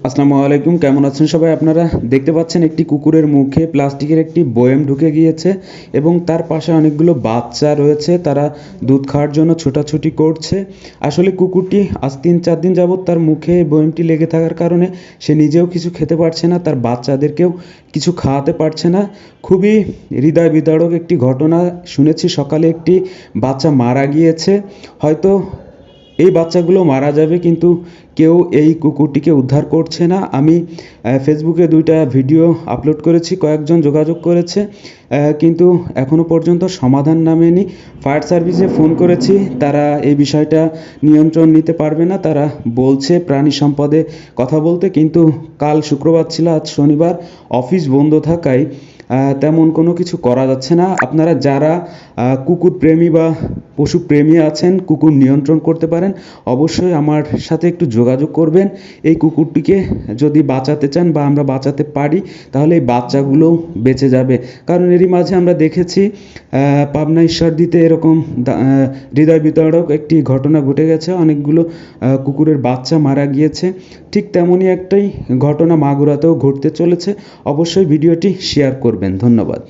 আসসালামু আলাইকুম, কেমন আছেন সবাই? আপনারা দেখতে পাচ্ছেন একটি কুকুরের মুখে প্লাস্টিকের একটি বয়াম ঢুকে গিয়েছে এবং তার পাশে অনেকগুলো বাচ্চা রয়েছে, তারা দুধ খাওয়ার জন্য ছোটাছুটি করছে। আসলে কুকুরটি আজ 3-4 দিন যাবৎ তার মুখে বয়ামটি লেগে থাকার কারণে সে নিজেও কিছু খেতে পারছে না, তার বাচ্চাদেরকেও কিছু খাওয়াতে পারছে না। খুবই হৃদয় বিদারক একটি ঘটনা শুনেছি, সকালে একটি বাচ্চা মারা গিয়েছে। হয়তো এই বাচ্চাগুলো মারা যাবে, কিন্তু কেউ এই কুকুরটিকে উদ্ধার করছে না। আমি ফেসবুকে 2টা ভিডিও আপলোড করেছি, কয়েকজন যোগাযোগ করেছে, কিন্তু এখনও পর্যন্ত সমাধান নামেনি। ফায়ার সার্ভিসে ফোন করেছি, তারা এই বিষয়টা নিয়ন্ত্রণ নিতে পারবে না। তারা বলছে প্রাণী সম্পদে কথা বলতে, কিন্তু কাল শুক্রবার ছিল, আজ শনিবার, অফিস বন্ধ থাকায় তেমন কোনো কিছু করা যাচ্ছে না। আপনারা যারা কুকুর প্রেমী বা পশুপ্রেমী আছেন, কুকুর নিয়ন্ত্রণ করতে পারেন, অবশ্যই আমার সাথে একটু যোগাযোগ করবেন। এই কুকুরটিকে যদি বাঁচাতে চান বা আমরা বাঁচাতে পারি, তাহলে এই বাচ্চাগুলোও বেঁচে যাবে। কারণ এরই মাঝে আমরা দেখেছি পাবনা ঈশ্বরদীতে এরকম হৃদয় বিতরক একটি ঘটনা ঘটে গেছে, অনেকগুলো কুকুরের বাচ্চা মারা গিয়েছে। ঠিক তেমনই একটাই ঘটনা মাগুরাতেও ঘটতে চলেছে। অবশ্যই ভিডিওটি শেয়ার করবেন। ধন্যবাদ।